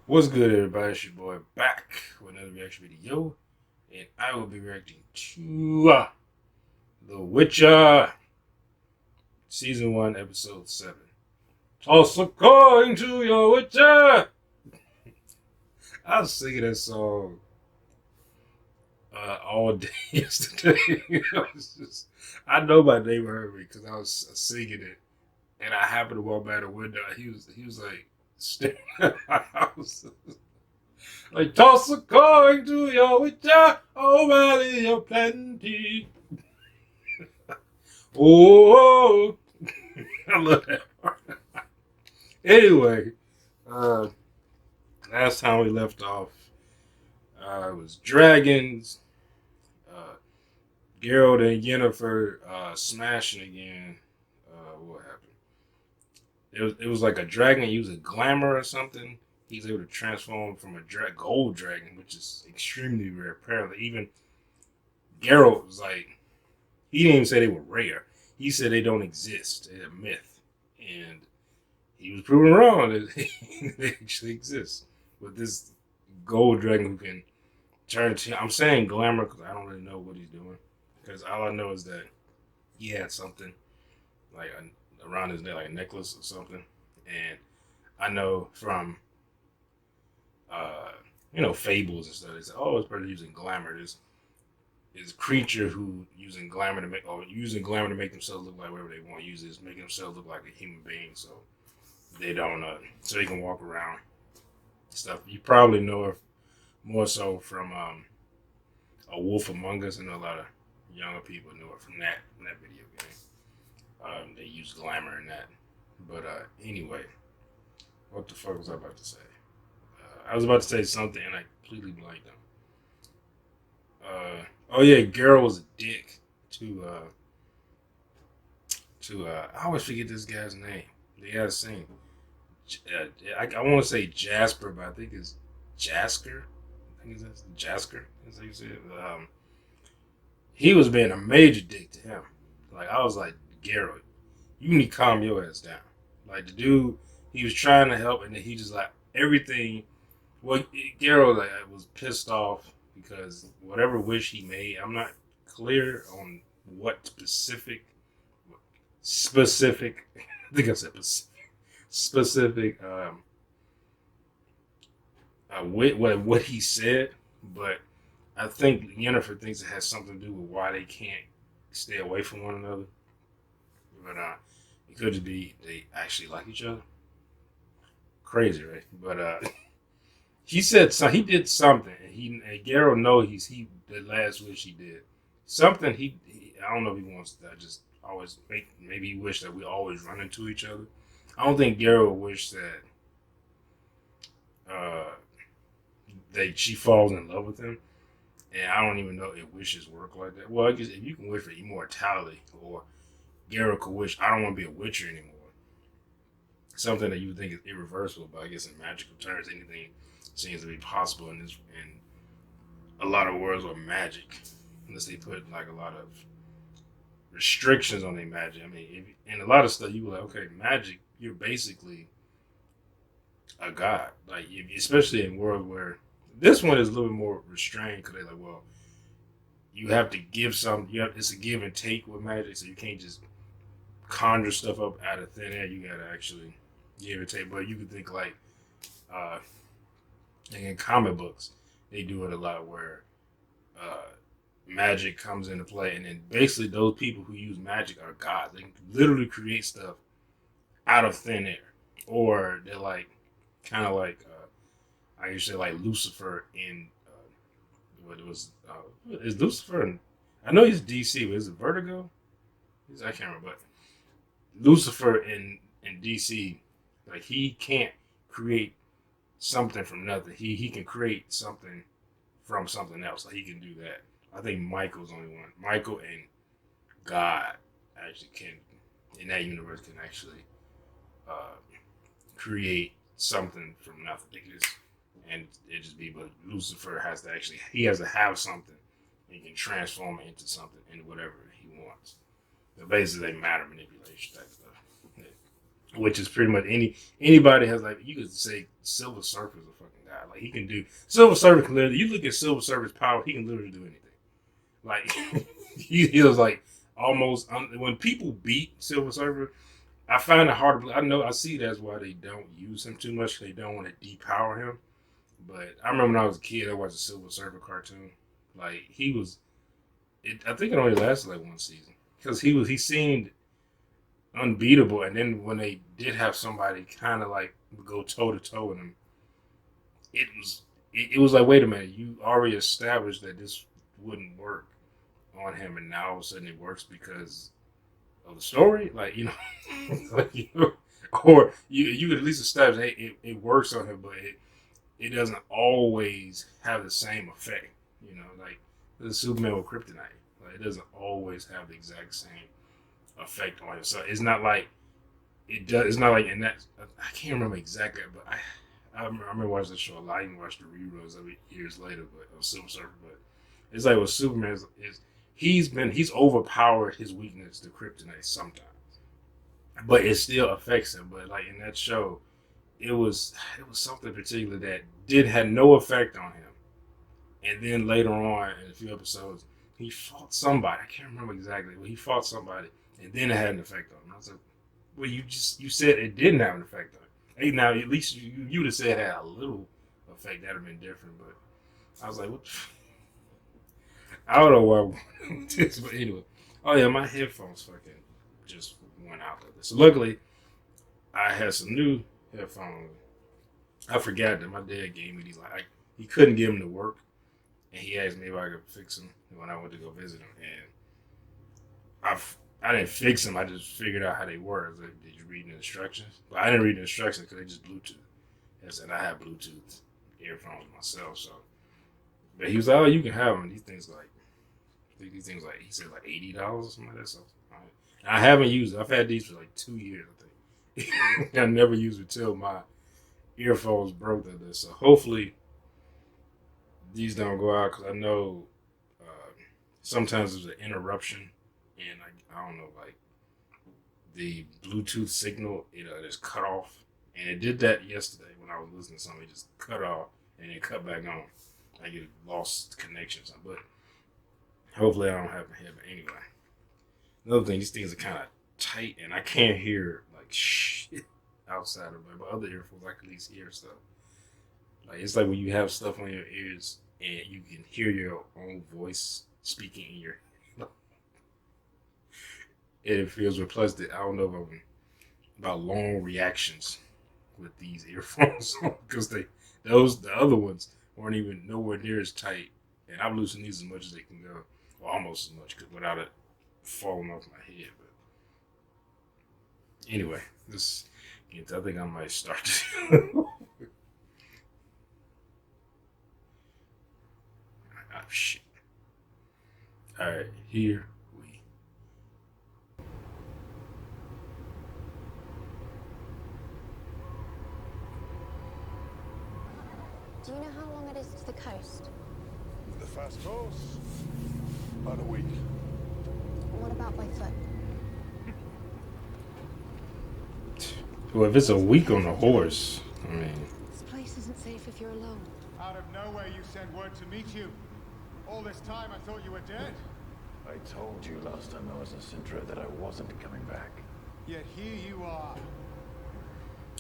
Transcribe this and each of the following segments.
What's good, everybody? It's your boy back with another reaction video, and I will be reacting to The Witcher Season 1, Episode 7. Toss a coin to your Witcher! I was singing that song all day yesterday. I know my neighbor heard me because I was singing it, and I happened to walk by the window. He was like staring at my house. Like, toss a coin to your witcher, oh, valley your plenty. Oh, I love that part. Anyway, uh, last time we left off, it was dragons, uh, Geralt and Yennefer smashing again. What happened? It was like a dragon using glamour or something. He's able to transform from a gold dragon, which is extremely rare. Apparently, even Geralt was like, he didn't even say they were rare. He said they don't exist. They're a myth. And he was proven wrong that they actually exist. With this gold dragon who can turn to, I'm saying glamour because I don't really know what he's doing. Because all I know is that he had something like around his neck, like a necklace or something. And I know from, uh, fables and stuff, they say, oh, it's better using glamour. Is creature who using glamour to make themselves look like whatever they want to use is making themselves look like a human being, so they don't so they can walk around stuff. You probably know it more so from A Wolf Among Us. I know a lot of younger people know it from that video game. They use glamour in that. But anyway, what the fuck was I about to say? I was about to say something and I completely blanked on. Oh yeah, Geralt was a dick to I always forget this guy's name. The guy's sing. I want to say Jasper, but I think it's Jasker. I think it's Jasker. That's how you say it. He was being a major dick to him. Like I was like, Geralt, you need to calm your ass down. Like the dude, he was trying to help, and then he just like everything. Well, Geralt like was pissed off because whatever wish he made, I'm not clear on what specific. I think I said specific. What he said, but I think Yennefer thinks it has something to do with why they can't stay away from one another. But it could just be they actually like each other. Crazy, right? But he said so. He did something, and Geralt knows he the last wish he did something. I don't know if he wants to just always maybe he wished that we always run into each other. I don't think Geralt wished uh, that she falls in love with him, and I don't even know if wishes work like that. Well, I guess if you can wish for immortality, or Geralt could wish I don't want to be a Witcher anymore. Something that you would think is irreversible, but I guess in magical terms, anything seems to be possible in a lot of worlds with magic, unless they put like a lot of restrictions on their magic. I mean, in a lot of stuff, you were like, okay, magic, you're basically a god. Like, especially in world where this one is a little bit more restrained because they're like, well, you have to give some. It's a give and take with magic, so you can't just conjure stuff up out of thin air. You gotta actually give and take. But you could think uh, like in comic books, they do it a lot where uh, magic comes into play, and then basically those people who use magic are gods. They can literally create stuff out of thin air, or they're like kind of like I used to say like Lucifer in what it was is Lucifer. I know he's DC, but is it Vertigo? I can't remember. But Lucifer in DC, like he can't create something from nothing. He can create something from something else. Like he can do that. I think Michael's the only one. Michael and God actually can in that universe can actually uh, create something from nothing. And it just be, but Lucifer has to actually he has to have something and can transform it into something into whatever he wants. So basically, matter manipulation type stuff. Yeah. which is pretty much anybody has like you could say Silver Surfer is a fucking guy. Like he can do Silver Surfer can literally. You look at Silver Surfer's power, he can literally do anything. Like he was like almost when people beat Silver Surfer, I find it hard to believe. I know I see that's why they don't use him too much. They don't want to depower him. But I remember when I was a kid, I watched a Silver Surfer cartoon. Like he was, I think it only lasted like one season because he seemed unbeatable. And then when they did have somebody kind of like go toe to toe with him, it was like, wait a minute, you already established that this wouldn't work on him, and now all of a sudden it works because of the story. Like like, or you could at least establish, hey, it works on him, but it doesn't always have the same effect. Like the Superman with kryptonite. Like it doesn't always have the exact same effect on it. So it's not like it does. It's not like in that. I can't remember exactly, but I remember watching the show a lot. I even watched the reruns of it years later, but of Silver Surfer. But it's like with Superman is he's overpowered his weakness to kryptonite sometimes, but it still affects him. But like in that show, it was something particular that had no effect on him. And then later on in a few episodes, he fought somebody. I can't remember exactly, but he fought somebody, and then it had an effect on him. I was like, well, you said it didn't have an effect on him. Hey, now at least you would have said it had a little effect. That'd have been different. But I was like, what? I don't know why I'm doing this, but anyway. Oh yeah, my headphones fucking just went out like this. So luckily, I had some new headphones. I forgot that my dad gave me these. Like he couldn't get them to work, and he asked me if I could fix them when I went to go visit him. And I didn't fix them. I just figured out how they were. I was like, did you read the instructions? But I didn't read the instructions because they just Bluetooth. And I have Bluetooth earphones myself. So, but he was like, oh, you can have them. These things like he said like $80 or something like that. So I haven't used it. I've had these for like 2 years, I think. I never used it till my earphones broke like this. So hopefully these don't go out because I know sometimes there's an interruption and I don't know, like the Bluetooth signal, just cut off. And it did that yesterday when I was listening to something. It just cut off and then cut back on. I get lost connection or something. But hopefully I don't have to have it anyway. Another thing, these things are kind of tight and I can't hear like shit outside of it. But other earphones, I can at least hear stuff. Like it's like when you have stuff on your ears and you can hear your own voice speaking in your and it feels replaced. I don't know about long reactions with these earphones because the other ones weren't even nowhere near as tight, and I'm losing these as much as they can go, or almost as much, without it falling off my head. But anyway, I think I might start this. Oh shit! All right, here. Do you know how long it is to the coast? With the fast horse, about a week. And what about by foot? Well, if it's a week on a horse, I mean... This place isn't safe if you're alone. Out of nowhere you sent word to meet you. All this time I thought you were dead. I told you last time I was in Sintra that I wasn't coming back. Yet here you are.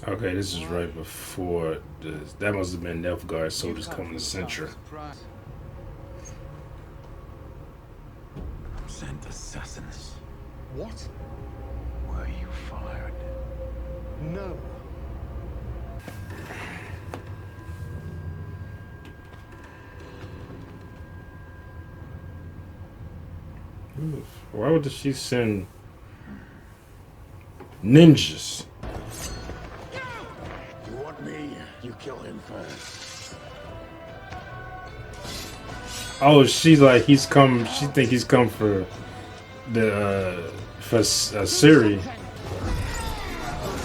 Okay, this is right before this. That must have been Nilfgaard soldiers coming to Sintra. Sent assassins. What? Were you fired? No. Why would she send ninjas? You want me? You kill him first. Oh, she's like he's come. She think he's come for the Siri.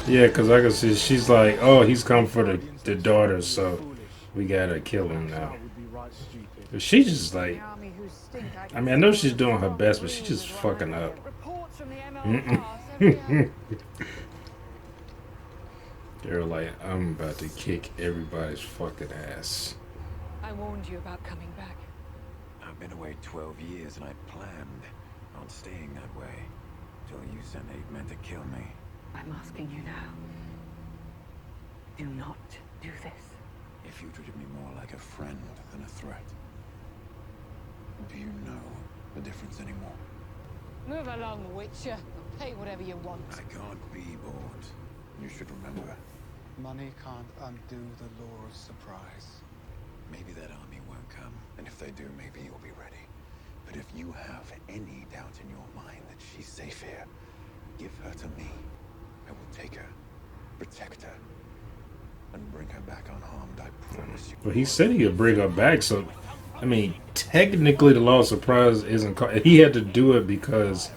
Yeah, because I can see she's like, oh, he's come for the daughter, so we gotta kill him now. But she just like, I mean, I know she's doing her best, but she's just fucking up. They're like, I'm about to kick everybody's fucking ass. I warned you about coming back. I've been away 12 years and I planned on staying that way. Till you sent 8 men to kill me. I'm asking you now. Do not do this. If you treated me more like a friend than a threat. Do you know the difference anymore? Move along, Witcher. I'll pay whatever you want. I can't be bought. You should remember. Money can't undo the law of surprise. Maybe that army won't come, and if they do, maybe you'll be ready. But if you have any doubt in your mind that she's safe here, give her to me. I will take her, protect her, and bring her back unharmed, I promise you. Well, he said he could bring her back, so I mean, technically the law of surprise isn't called. He had to do it because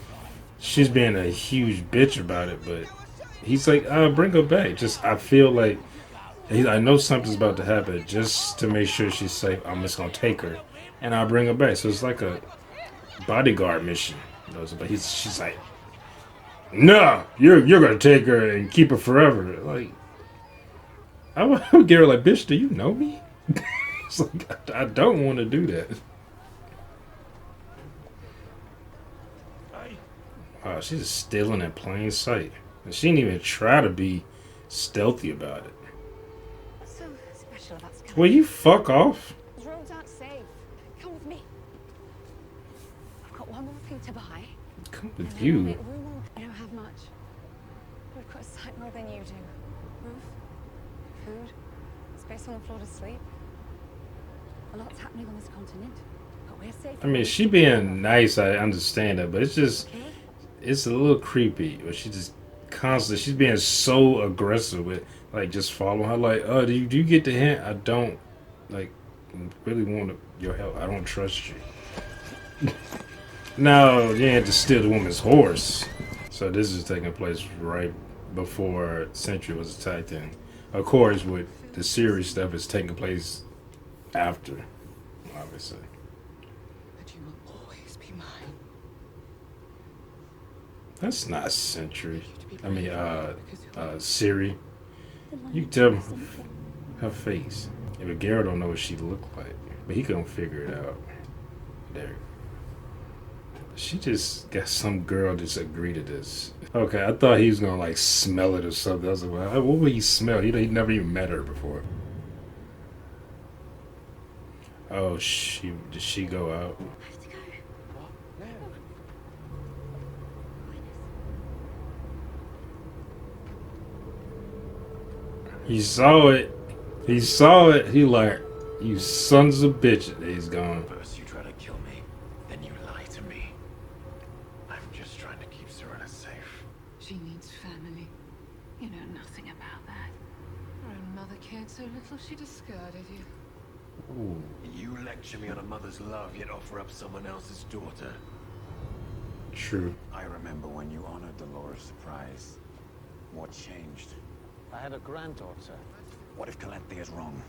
she's being a huge bitch about it, but he's like, bring her back. Just, I feel like, I know something's about to happen. Just to make sure she's safe, I'm just going to take her, and I'll bring her back. So it's like a bodyguard mission. But she's like, no, you're going to take her and keep her forever. Like, I would get her like, bitch, do you know me? It's like, I don't want to do that. Wow, she's just stealing in plain sight. And she didn't even try to be stealthy about it. What's so special about Sky? Will you fuck off? The roads aren't safe. Come with me. I've got one more thing to buy. Come And with then I'll you. make room on. I don't have much. We've got a sight more than you do. Roof, food, space on the floor to sleep. A lot's happening on this continent, but we're safe. I mean, she being nice, I understand that, but it's just, Okay? it's a little creepy. But she just constantly, she's being so aggressive with, like, just following her. Like, do you get the hint? I don't, like, really want your help. I don't trust you. No, you had to steal the woman's horse. So this is taking place right before Sentry was attacked, and of course, with the serious stuff is taking place after, obviously. But you will always be mine. That's not Sentry. I mean, Siri. You can tell her face. Yeah, but Garrett don't know what she looked like, but he couldn't figure it out. There. She just got some girl to agree to this. Okay, I thought he was gonna like smell it or something. I was like, well, what would he smell? He never even met her before. Oh, did she go out? I have to go. He saw it. He saw it. He like, you sons of bitches. He's gone. First you try to kill me, then you lie to me. I'm just trying to keep Serena safe. She needs family. You know nothing about that. Her own mother cared so little she discarded you. Ooh. You lecture me on a mother's love, yet offer up someone else's daughter. True. I remember when you honored the law of surprise. What changed? I had a granddaughter. What if Calanthe is wrong?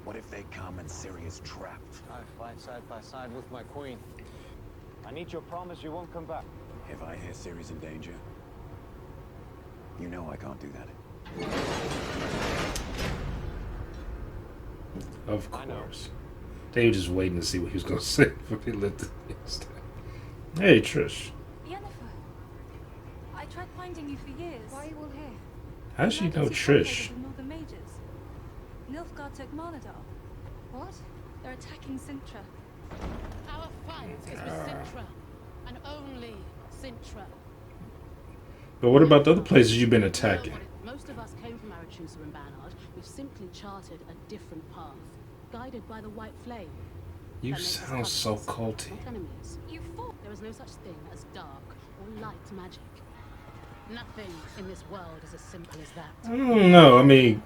What if they come and Ciri is trapped? I fight side by side with my queen. I need your promise you won't come back. If I hear Ciri's in danger, you know I can't do that. Of I know. course. They were just waiting to see what he was gonna say before they let the Hey, Trish. Yennefer, I tried finding you for years. Why are you all here? How's she know Emergency Trish? contacted the Northern Mages. Nilfgaard took Marnadal. What? They're attacking Sintra. Our fight is with Sintra, and only Sintra. But what about the other places you've been attacking? Most of us came from Aretusa and Banhard. We've simply charted a different path, guided by the White Flame. You That makes us sound so cousins, culty. not enemies. You fought. There is no such thing as dark or light magic. Nothing in this world is as simple as that. I don't know. I mean,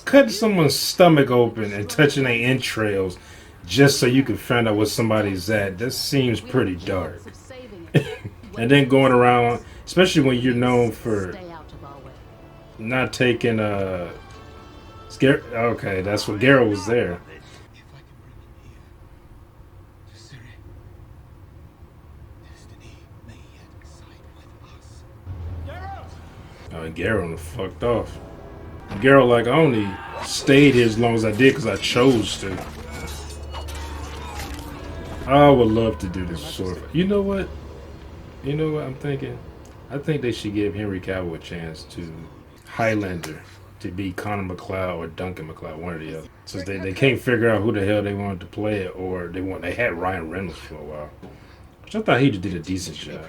cutting someone's stomach open and touching their entrails just so you can find out what somebody's at, that seems pretty dark. Of saving it. And then going around, especially when you're known for Stay out of our way. not taking okay, that's what Garrett was there. If I can bring him here to Ciri, destiny may yet side with us. Oh, and Garrett fucked off. Geralt, like, I only stayed here as long as I did because I chose to. I would love to do this sort of. You know what? You know what I'm thinking? I think they should give Henry Cavill a chance to Highlander to be Connor McLeod or Duncan McLeod, one or the other. Since they can't figure out who the hell they wanted to play it, or they had Ryan Reynolds for a while, which I thought he did a decent job.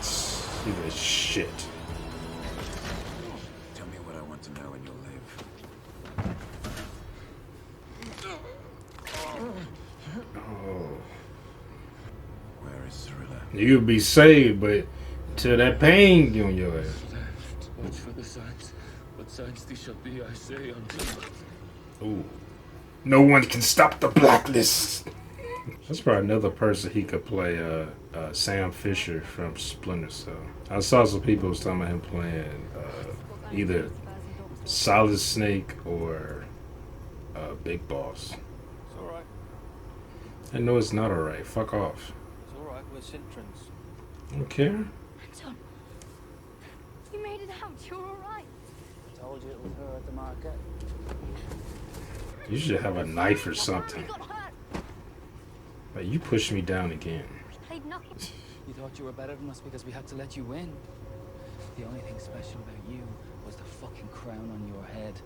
See that shit. Tell me what I want to know and you'll live. Oh. Where is Cirilla? You'll be saved, but till that pain get on your ass. Left. Watch for the signs. What signs these shall be, I say unto you. Ooh. No one can stop the blacklist. That's probably another person he could play. Sam Fisher from Splinter Cell. I saw some people was talking about him playing either Solid Snake or Big Boss. It's alright. I know it's not alright. Fuck off. It's alright. We're Sintrans. I don't care. Anton, you made it out. You're all right. I told you it was her at the market. You should have a knife or something. We got hurt. Like, you pushed me down again. Played nothing. You thought you were better than us because we had to let you win. The only thing special about you was the fucking crown on your head.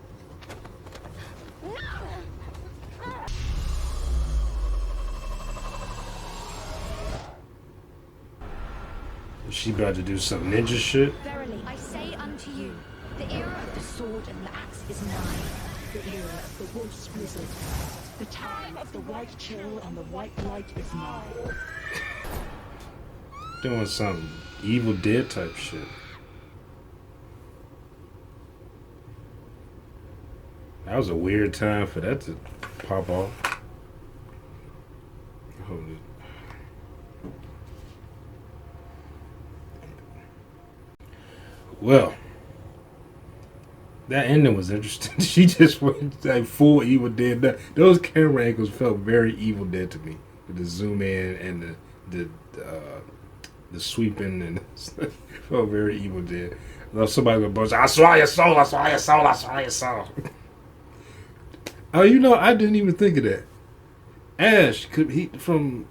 Is she about to do some ninja shit? Verily, I say unto you, the era of the sword and the axe is nigh. The era of the wolf's blizzard. The time of the white chill and the white light is nigh. Doing some Evil Dead type shit. That was a weird time for that to pop off. Hold it. Well, that ending was interesting. She just went like full Evil Dead. Those camera angles felt very Evil Dead to me, with the zoom in and the sweeping and felt very Evil Dead. Though somebody would boast, "I saw your soul, I saw your soul, I saw your soul." Oh, you know, I didn't even think of that. Ash could he from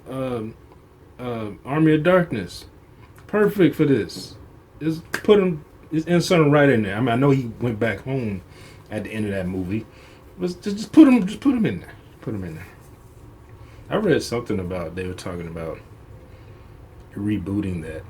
Army of Darkness, perfect for this. Just put him. Insert him right in there. I mean, I know he went back home at the end of that movie. But just put him in there. Put him in there. I read something about they were talking about rebooting that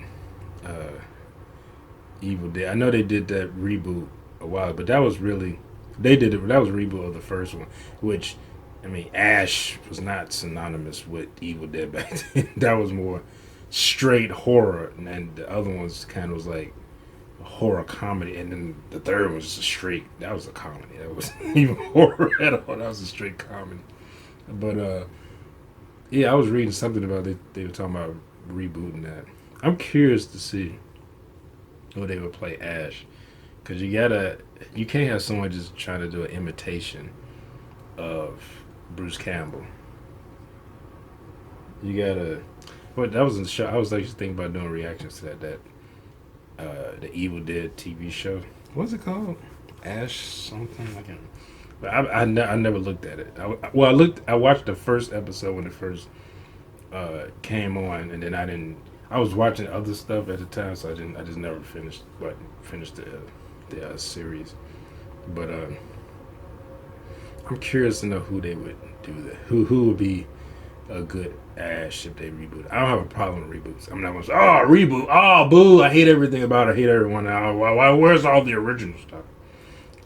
Evil Dead. I know they did that reboot a while, but that was really that was a reboot of the first one, which I mean, Ash was not synonymous with Evil Dead back then. That was more straight horror, and the other ones kind of was like horror comedy, and then the third was a straight. That was a comedy. That wasn't even horror at all. That was a straight comedy. But yeah, I was reading something about they were talking about rebooting that. I'm curious to see who they would play Ash, because you can't have someone just trying to do an imitation of Bruce Campbell. You gotta. But that was in the show. I was actually thinking about doing reactions to that. The Evil Dead TV show. What's it called? Ash something. I can't. But I never looked at it. I watched the first episode when it first came on, and then I didn't. I was watching other stuff at the time, so I just never finished the series. But I'm curious to know who they would do that. Who would be a good Ash if they reboot. I don't have a problem with reboots. I'm not gonna say, "Oh, reboot! Oh, boo! I hate everything about it. I hate everyone. Where's all the original stuff?"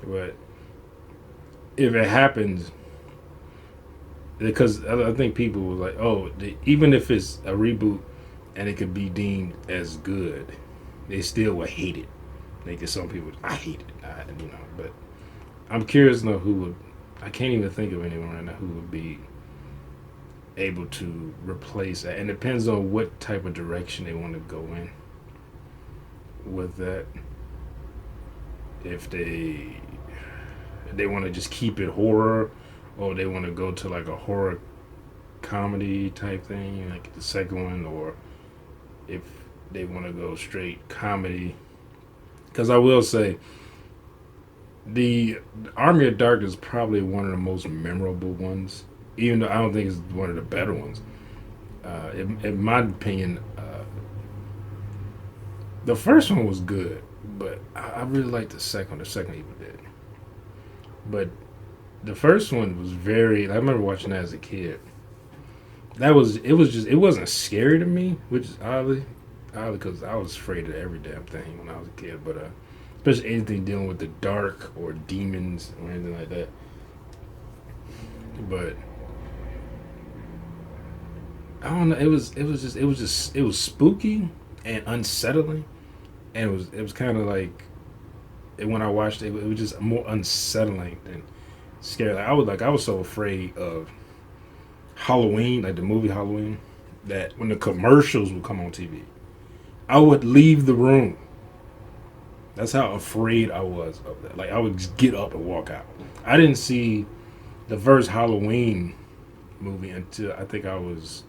But if it happens, because I think people were like, "Oh, even if it's a reboot and it could be deemed as good, they still would hate it." Like some people, I hate it. But I'm curious to know who would. I can't even think of anyone right now who would be able to replace that, and it depends on what type of direction they want to go in with that. If they want to just keep it horror, or they want to go to like a horror comedy type thing, like the second one, or if they want to go straight comedy. Because I will say, the Army of Darkness is probably one of the most memorable ones, even though I don't think it's one of the better ones. In my opinion, the first one was good, but I really liked the second one. The second one even did. But the first one was very. I remember watching that as a kid. It wasn't scary to me, which is oddly because I was afraid of every damn thing when I was a kid. But especially anything dealing with the dark or demons or anything like that. But I don't know. It was spooky and unsettling, and it was kind of like, and when I watched it, it was just more unsettling than scary. I was so afraid of Halloween, like the movie Halloween, that when the commercials would come on TV, I would leave the room. That's how afraid I was of that. Like, I would just get up and walk out. I didn't see the first Halloween movie until I think I was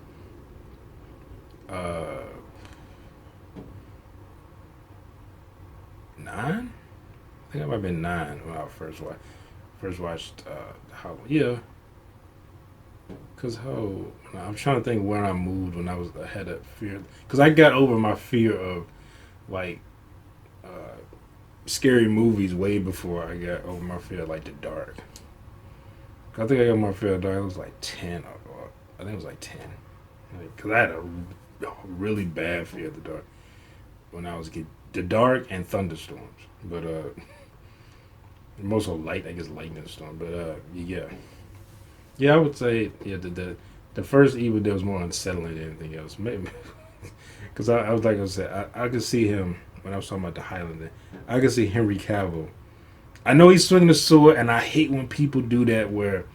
9. I think I might have been 9 when I first watched Halloween. Yeah. Because I'm trying to think when I moved when I had that fear. Because I got over my fear of, like, scary movies way before I got over my fear of, like, the dark. I think I got my fear of the dark. It was like 10. I think it was like 10. Because I had a really bad fear of the dark when I was a kid. The dark and thunderstorms. But, most of light, I guess lightning storm. But, yeah. Yeah, I would say, yeah, the first Evil Dead was more unsettling than anything else. Maybe. Because I was like I said, I could see him, when I was talking about the Highlander, I could see Henry Cavill. I know he's swinging the sword, and I hate when people do that where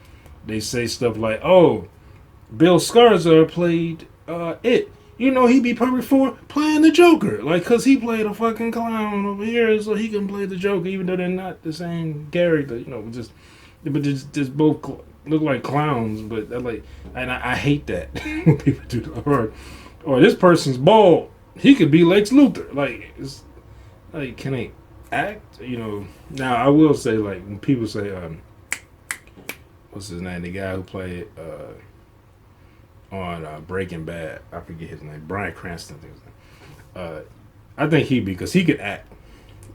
they say stuff like, oh, Bill Skarsgård played It. You know, he'd be perfect for playing the Joker. Like, because he played a fucking clown over here, so he can play the Joker, even though they're not the same character. You know, just both look like clowns, but they're like, and I hate that when people do that. Or this person's bald. He could be Lex Luthor. Like, it's like, can they act? You know. Now I will say, like, when people say, what's his name? The guy who played on Breaking Bad. I forget his name. Bryan Cranston. I think because he could act.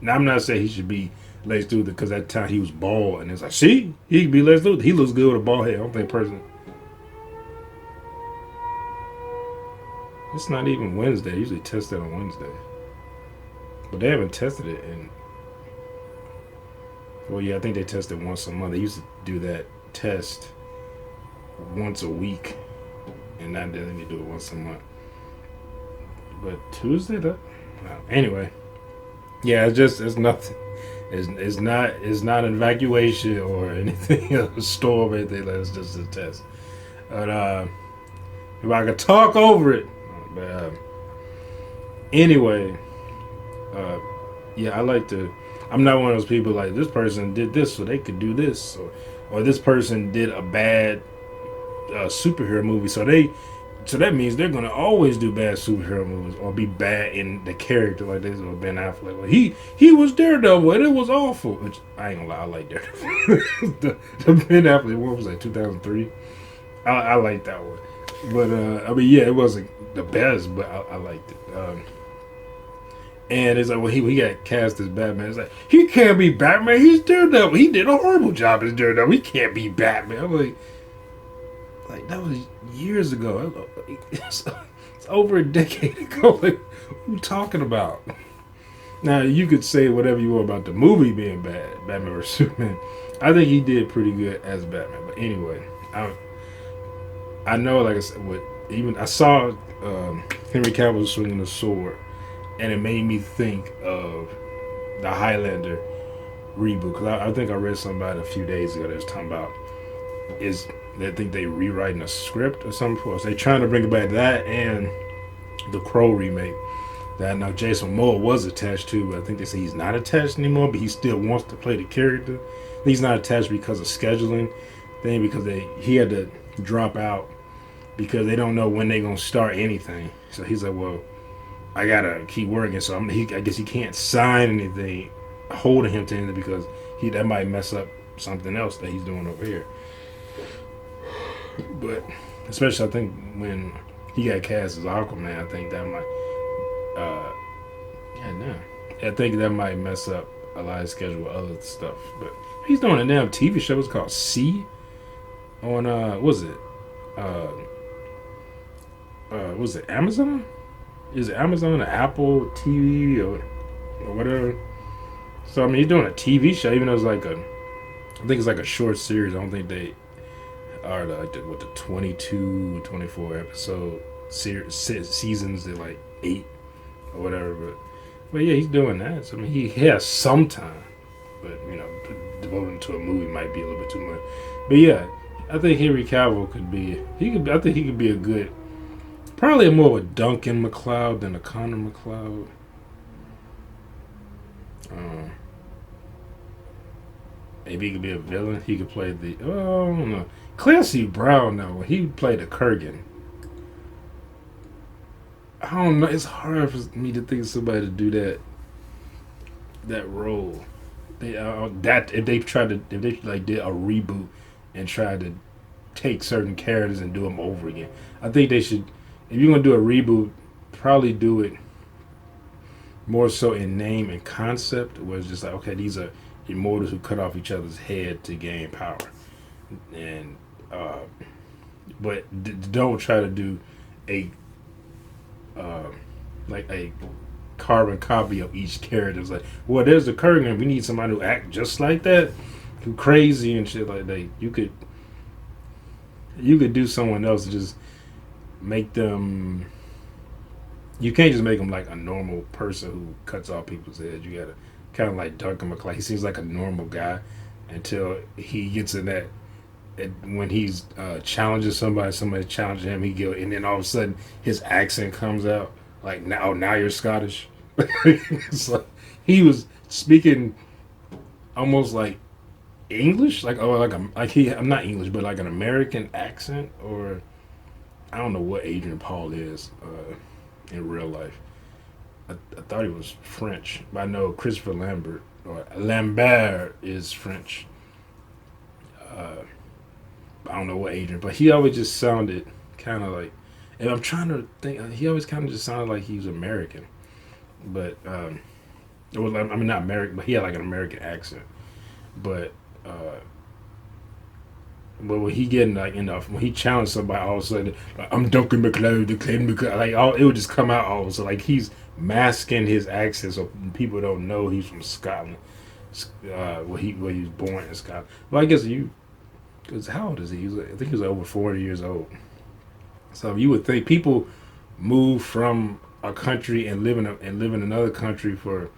Now I'm not saying he should be Lex Luthor because at the time he was bald, and it's like, see, he could be Lex Luthor. He looks good with a bald head. I don't think personally. It's not even Wednesday. They usually test it on Wednesday, but they haven't tested it in. Well, yeah, I think they test it once a month. They used to do that test once a week, and now they do it once a month. But Tuesday, anyway, yeah, it's nothing. It's not an evacuation or anything, a storm or anything. Like, it's just a test. But if I could talk over it, but anyway, yeah, I like to. I'm not one of those people like this person did this so they could do this, or this person did a bad superhero movie so that means they're gonna always do bad superhero movies or be bad in the character like this with Ben Affleck. Like, he was Daredevil and it was awful. Which I ain't gonna lie, I like Daredevil. the Ben Affleck one was like 2003. I like that one, but I mean, yeah, it wasn't the best, but I liked it. And it's like, well, he got cast as Batman. It's like, he can't be Batman. He's Daredevil. He did a horrible job as Daredevil. He can't be Batman. I'm like that was years ago. It's over a decade ago. Like, what are you talking about? Now, you could say whatever you want about the movie being bad, Batman vs Superman. I think he did pretty good as Batman. But anyway, I know, like I said, I saw Henry Cavill swinging the sword, and it made me think of the Highlander reboot. Because I think I read something about it a few days ago that was talking about they think they rewriting a script or something for us. They trying to bring it back, that and the Crow remake that now Jason Momoa was attached to. I think they say he's not attached anymore, but he still wants to play the character. He's not attached because of scheduling. thing because he had to drop out because they don't know when they're gonna start anything. So he's like, well, I gotta keep working. So I guess he can't sign anything, holding him to anything because that might mess up something else that he's doing over here. But especially I think when he got cast as Aquaman, I think that might, I think that might mess up a lot of schedule with other stuff. But he's doing a damn TV show. It's called C on was it was it Amazon? Is it Amazon or Apple TV or whatever? So I mean, he's doing a TV show, even though it's like I think it's like a short series. I don't think they are the 22, 24 episode seasons. They're like 8 or whatever. But yeah, he's doing that. So I mean, he has some time, but you know, devoting to a movie might be a little bit too much. But yeah, I think Henry Cavill could be. I think he could be a good. Probably more of a Duncan MacLeod than a Connor MacLeod. Maybe he could be a villain. He could play the. Oh, I don't know. Clancy Brown, though, he played a Kurgan. I don't know. It's hard for me to think of somebody to do that role. If they like did a reboot and tried to take certain characters and do them over again. I think they should. If you're gonna do a reboot, probably do it more so in name and concept, where it's just like, okay, these are immortals who cut off each other's head to gain power, and but don't try to do a like a carbon copy of each character. It's like, well, there's the Kurgan. We need somebody who act just like that, who crazy and shit like that. You could do someone else to just make them. You can't just make them like a normal person who cuts off people's heads. You gotta kind of like Duncan MacLeod. He seems like a normal guy until he gets in that. When he's challenges somebody challenges him, and then all of a sudden his accent comes out. Like now you're Scottish. It's like he was speaking almost like English, I'm not English, but like an American accent, or I don't know what Adrian Paul is in real life. I thought he was French, but I know Christopher Lambert is French. I don't know what Adrian, but he always just sounded kind of like. And I'm trying to think. He always kind of just sounded like he was American, but it was like, I mean, not American, but he had like an American accent. But when he getting like when he challenged somebody, all of a sudden, like, I'm Duncan MacLeod, it would just come out all of a sudden, like he's masking his accent so people don't know he's from Scotland. Where he was born in Scotland. Well, I guess because how old is he? I think he was over 40 years old. So you would think people move from a country and live in another country for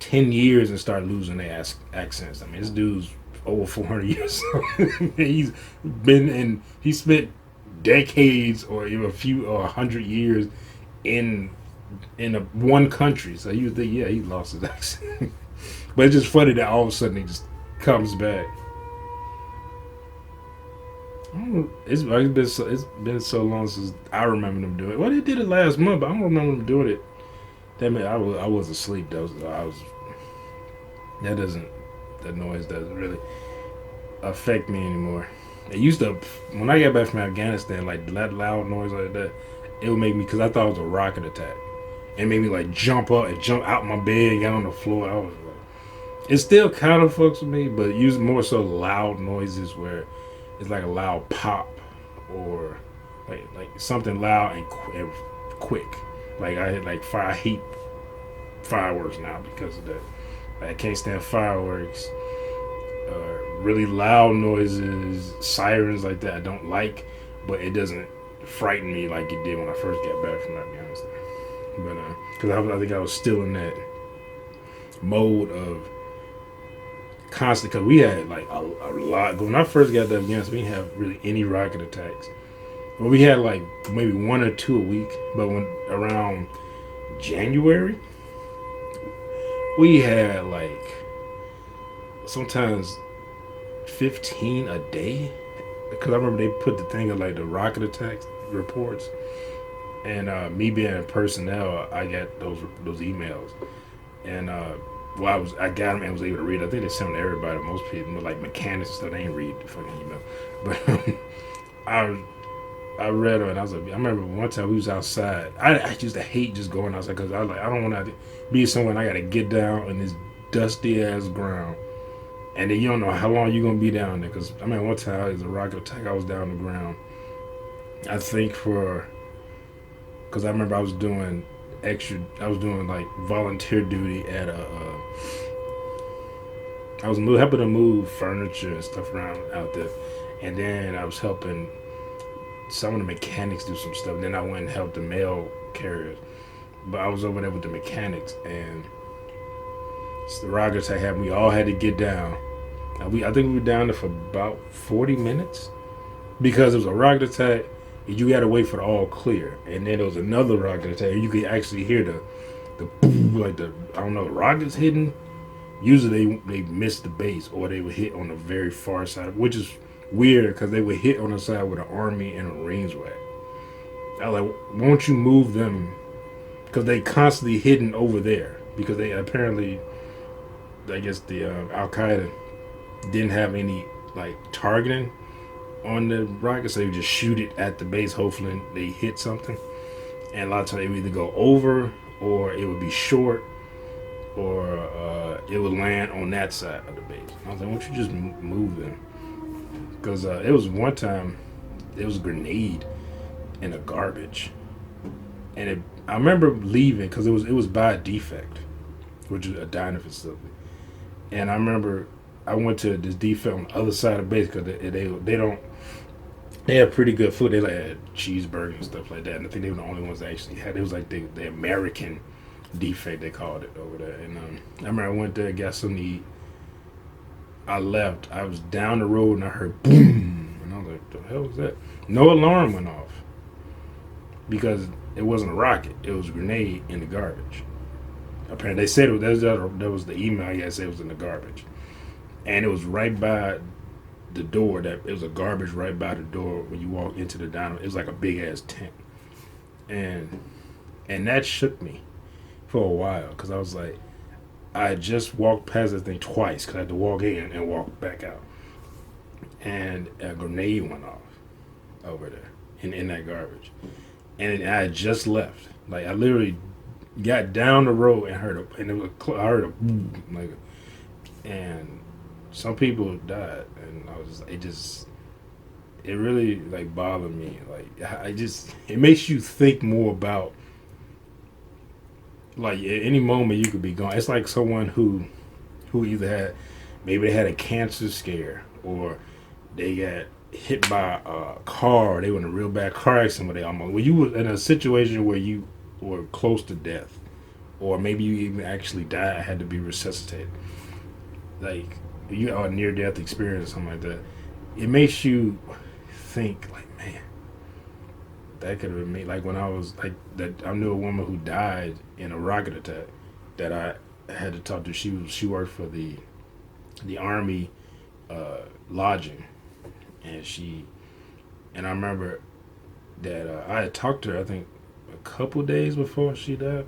10 years and start losing their accents. I mean, this dude's over 400 years old. He spent decades or even a few or 100 years in one country. So you would think, yeah, he lost his accent. But it's just funny that all of a sudden he just comes back. It's been so long since I remember them doing it. Well, they did it last month, but I don't remember them doing it. That meant I was asleep though. That noise doesn't really affect me anymore. It used to, when I got back from Afghanistan, like that loud noise like that, it would make me, because I thought it was a rocket attack. It made me like jump up and jump out my bed and get on the floor. I was like, it still kind of fucks with me, but use more so loud noises where it's like a loud pop or like something loud and quick. Like I hate fireworks now because of that. Like, I can't stand fireworks. Really loud noises, sirens like that I don't like, but it doesn't frighten me like it did when I first got back from Afghanistan. But because I think I was still in that mode of constant, because we had like a lot. When I first got to Afghanistan, we didn't have really any rocket attacks. Well, we had like maybe 1 or 2 a week, but when around January, we had like sometimes 15 a day. because I remember they put the thing of like the rocket attack reports, and me being in personnel, I got those emails, and well, I got them and was able to read. I think they sent them to everybody. Most people, like mechanics and stuff, they ain't read the fucking email, but I read them and I was like, I remember one time we was outside. I used to hate just going outside because I was like, I don't want to be somewhere and I got to get down in this dusty ass ground. And then you don't know how long you're going to be down there. Because, I mean, one time it was a rocket attack. I was down the ground. I think because I remember I was doing like volunteer duty at I was helping to move furniture and stuff around out there. And then I was helping some of the mechanics do some stuff. Then I went and helped the mail carriers. But I was over there with the mechanics. And the rocket attack happened. We all had to get down. I think we were down there for about 40 minutes because it was a rocket attack and you had to wait for the all clear. And then there was another rocket attack and you could actually hear the like the rockets hitting. Usually they missed the base or they would hit on the very far side, which is weird because they would hit on the side where the Army and the Marines were at. I was like, won't you move them? Because they constantly hidden over there because they apparently, I guess the Al Qaeda didn't have any like targeting on the rocket, so they would just shoot it at the base. Hopefully they hit something, and a lot of times they would either go over or it would be short or it would land on that side of the base. I was like, why don't you just move them? Because it was one time there was a grenade in the garbage, and I remember leaving because it was by defect, which is a dining facility. And I remember I went to this defect on the other side of the base because they have pretty good food. They like had cheeseburgers and stuff like that. And I think they were the only ones that actually had. It was like the American defect, they called it over there. And I remember I went there, got something to eat. I left. I was down the road and I heard boom, and I was like, "The hell was that?" No alarm went off because it wasn't a rocket. It was a grenade in the garbage. Apparently, they said that was the email. I guess it was in the garbage, and it was right by the door. That it was a garbage right by the door when you walk into the diner. It was like a big ass tent, and that shook me for a while because I was like, I had just walked past this thing twice because I had to walk in and walk back out, and a grenade went off over there in that garbage, and I had just left. Like I literally got down the road and I heard a boom, like, and some people died, and I was it really like bothered me. Like it makes you think more about like at any moment you could be gone. It's like someone who either maybe they had a cancer scare or they got hit by a car, or they were in a real bad car accident where you were in a situation where you were close to death, or maybe you even actually died, had to be resuscitated. Like you are a near death experience or something like that. It makes you think like, man, that could have been me. Like when I was like that, I knew a woman who died in a rocket attack that I had to talk to. She worked for the Army lodging, and I remember that I had talked to her, I think a couple days before she died,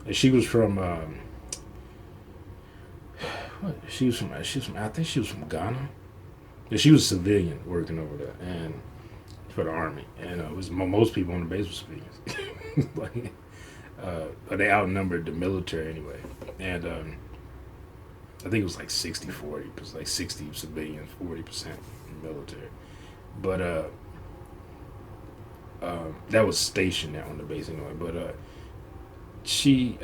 and she was from I think she was from Ghana. Yeah, she was a civilian working over there and for the Army, and it was most people on the base were civilians. Like, but they outnumbered the military anyway, and I think it was like 60-40. It was like 60 civilians, 40% military. But that was stationed there on the base anyway. But I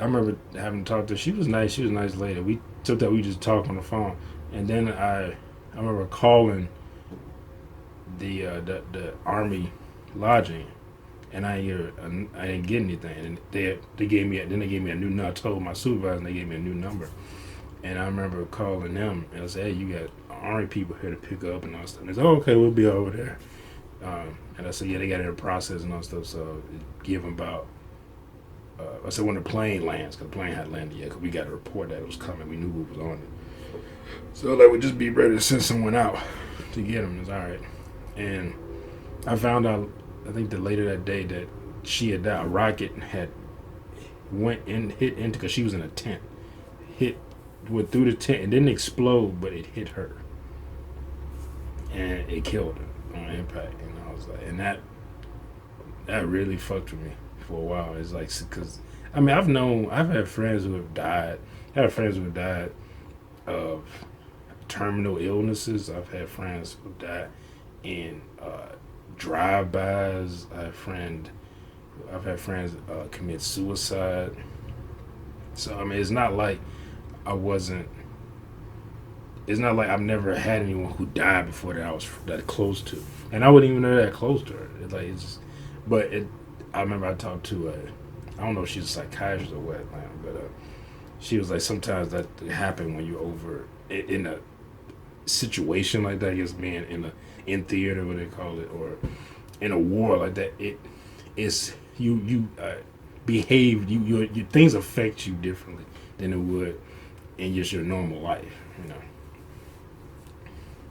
remember having talked to her. She was nice. She was a nice lady. We just talked on the phone, and then I remember calling the Army lodging, and I didn't get anything. And they gave me a new number. I told my supervisor, and they gave me a new number. And I remember calling them, and I said, "Hey, you got Army people here to pick up and all stuff." And they said, "Oh, okay, we'll be over there." And I said, "Yeah, they got it in process and all stuff." So give them about. I said when the plane lands, because the plane hadn't landed yet, because we got a report that it was coming. We knew who was on it. So they would just be ready to send someone out to get them. It's all right. And I found out, I think later that day, that she had died. A rocket had went in, hit into, because she was in a tent, went through the tent. It didn't explode, but it hit her, and it killed her on impact. And I was like, and that really fucked with me for a while. It's like, because I mean, I've had friends who have died. I have friends who have died of terminal illnesses. I've had friends who died in drive-bys. I've had friends commit suicide. So I mean, it's not like I've never had anyone who died before that I was that close to, and I wouldn't even know that close to her. I remember I talked to I don't know if she's a psychiatrist or what, man, but she was like, sometimes that happen when you're over in a situation like that. I guess being in theater, what they call it, or in a war like that, it's you behave, your things affect you differently than it would in just your normal life, you know.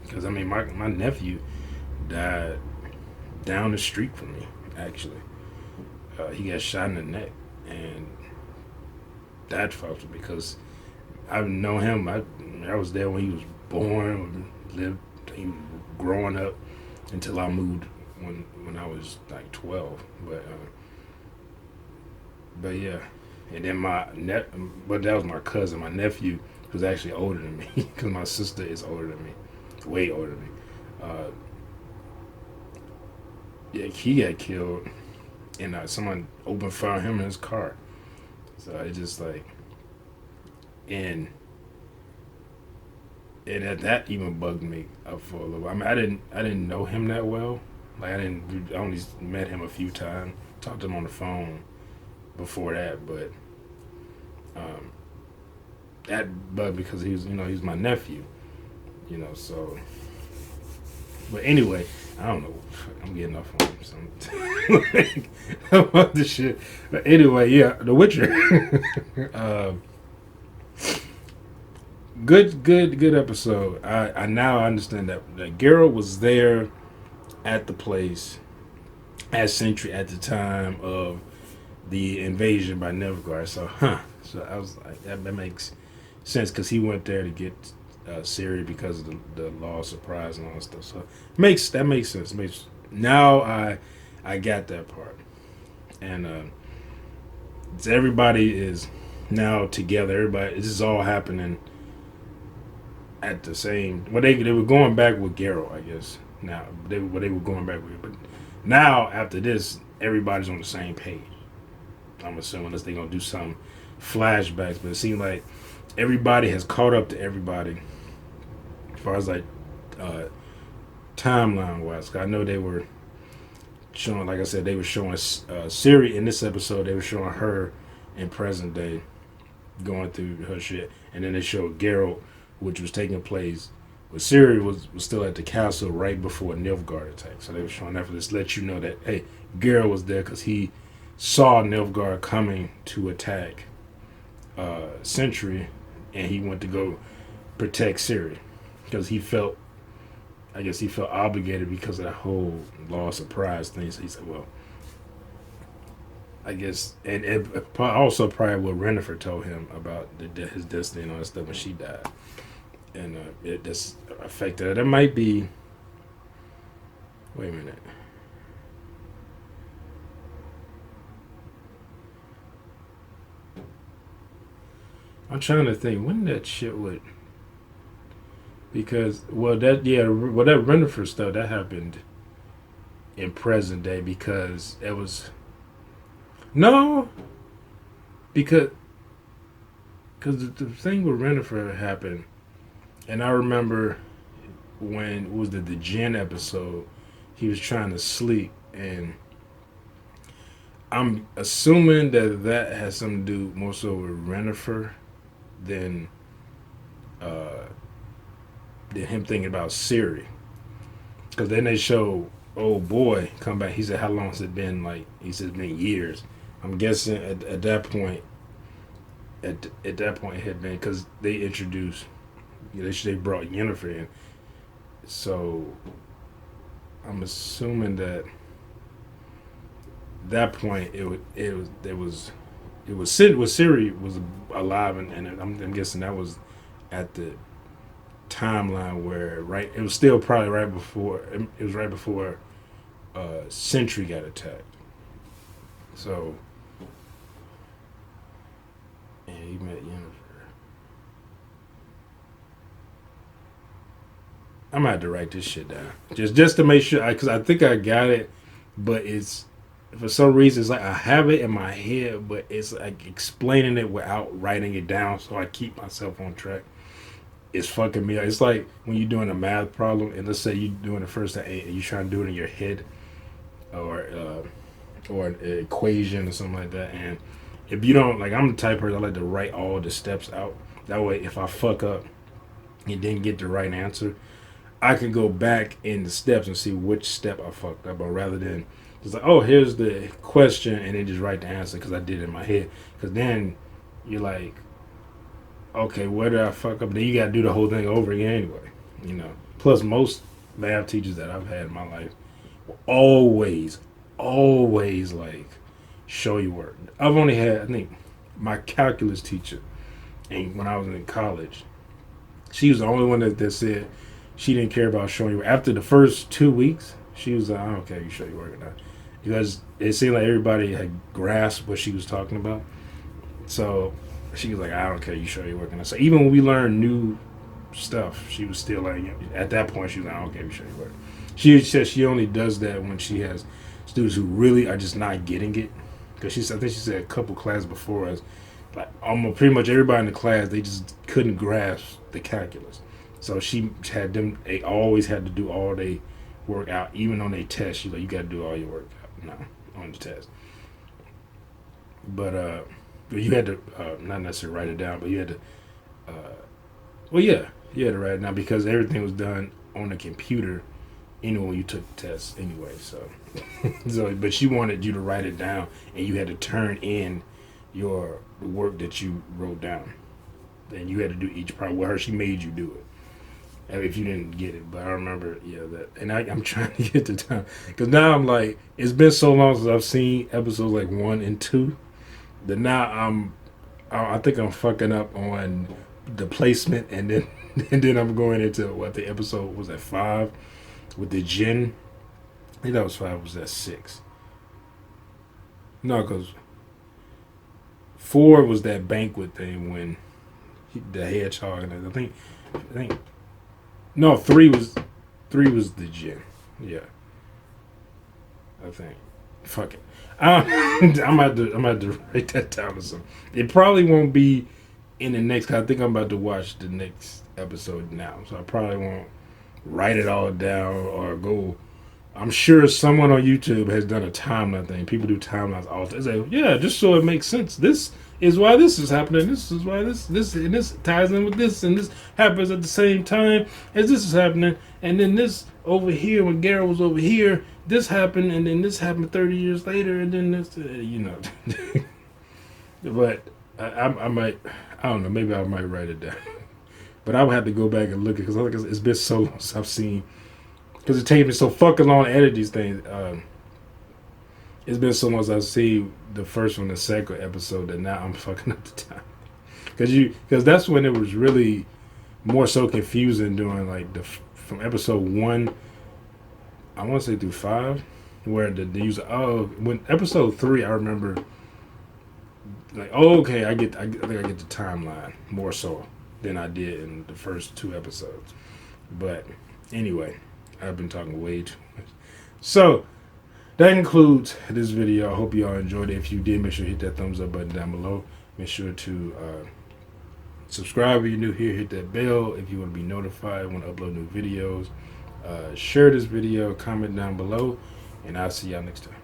Because I mean, my nephew died down the street from me. Actually, he got shot in the neck, and that fucked me because I've known him. I was there when he was born, he was growing up until I moved when I was like 12. But yeah, and then but that was my cousin. My nephew was actually older than me because my sister is older than me, way older than me. Yeah, he got killed, and someone opened fire on him in his car. So it just like, and that even bugged me up for a little while. I mean, I didn't know him that well. Like I only met him a few times, talked to him on the phone before that, but that bugged because he's my nephew, so. But anyway, I don't know. I'm getting off on something about this shit. But anyway, yeah, The Witcher. Good episode. I now understand that Geralt was there at the place as Sentry at the time of the invasion by Nilfgaard. So I was like, that makes sense because he went there to get Ciri because of the law of surprise and all that stuff. So that makes sense. Now I got that part, and so everybody is now together. This is all happening at the same. Well, they were going back with Geralt, I guess. Now they were going back with, but now after this, everybody's on the same page. I'm assuming unless they're gonna do some flashbacks, but it seems like everybody has caught up to everybody as far as like timeline wise. I know they were showing, like I said, they were showing Ciri in this episode. They were showing her in present day going through her shit, and then they showed Geralt, which was taking place. But Ciri was still at the castle right before Nilfgaard attack. So they were showing that for this, let you know that hey, Geralt was there because he saw Nilfgaard coming to attack Sentry, and he went to go protect Ciri because he felt obligated because of that whole law of surprise thing. So he said, well, I guess, and also probably what Yennefer told him about his destiny and all that stuff when she died, and it just affected her. That might be. Wait a minute. I'm trying to think when that shit would. Because that Yennefer stuff that happened in present day because it was because the thing with Yennefer happened, and I remember when it was the Jinn episode, he was trying to sleep, and I'm assuming that has something to do more so with Yennefer than him thinking about Ciri. Because then they show old boy come back. He said, how long has it been? Like, he said, it's been years. I'm guessing at that point, at that point it had been, because they introduced, they brought Yennefer in. So I'm assuming that that point was Siri was alive, and I'm guessing that was at the timeline where it was still probably right before Sentry got attacked. So and he met Yennefer. I'm gonna have to write this shit down just to make sure, because I think I got it, but it's for some reason it's like I have it in my head, but it's like explaining it without writing it down, so I keep myself on track. It's fucking me up. It's like when you're doing a math problem, and let's say you're doing the first to 8, and you're trying to do it in your head, or an equation or something like that, and if you don't, like, I'm the type of person I like to write all the steps out. That way, if I fuck up and didn't get the right answer, I can go back in the steps and see which step I fucked up on, rather than just like, oh, here's the question, and then just write the answer because I did it in my head. Because then you're like, okay, where did I fuck up? Then you got to do the whole thing over again anyway, you know. Plus, most math teachers that I've had in my life will always like show you work. I've only had, I think, my calculus teacher, and when I was in college, she was the only one that said she didn't care about showing you. After the first 2 weeks, she was like, I don't care if you show your work or not. Because it seemed like everybody had grasped what she was talking about. So she was like, I don't care, you show your work or not. So even when we learned new stuff, she was still like, at that point, she was like, I don't care if you show your work. She said she only does that when she has students who really are just not getting it. Because I think she said a couple classes before us, like almost pretty much everybody in the class, they just couldn't grasp the calculus. So she had them, they always had to do all their work out, even on their test. She's like, you got to do all your work out now on the test. But you had to, not necessarily write it down, but you had to, you had to write it down because everything was done on the computer anyway when you took the test anyway. So, but she wanted you to write it down, and you had to turn in the work that you wrote down. And you had to do each part with her. She made you do it if you didn't get it. But I remember, that. And I'm trying to get the time, because now I'm like, it's been so long since I've seen episodes like 1 and 2 that now I think I'm fucking up on the placement, and then I'm going into what the episode was at 5 with the gin. I think that was 5. Was that 6? No, because 4 was that banquet thing when the hedgehog, and I think no, 3 was the gin. Yeah, I think. Fuck it. I'm about to write that down or something. It probably won't be in the next. Cause I think I'm about to watch the next episode now, so I probably won't write it all down or go. I'm sure someone on YouTube has done a timeline thing. People do timelines all the time. They say, yeah, just so it makes sense. This is why this is happening. This is why this and this ties in with this, and this happens at the same time as this is happening. And then this over here, when Garrett was over here, this happened, and then this happened 30 years later, and then this, But I might, I don't know, maybe I might write it down. But I would have to go back and look at it, because it's been so long since I've seen. Because it takes me so fucking long to edit these things. It's been so long since I've seen the first one, the second episode, that now I'm fucking up the time. Because that's when it was really more so confusing doing like from episode 1, I want to say through 5, where the user, when episode 3, I remember like, okay, I think I get the timeline more so than I did in the first 2 episodes. But anyway, I've been talking way too much. So that concludes this video. I hope you all enjoyed it. If you did, make sure to hit that thumbs up button down below. Make sure to subscribe if you're new here. Hit that bell if you want to be notified when I upload new videos. Share this video, comment down below, and I'll see y'all next time.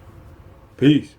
Peace.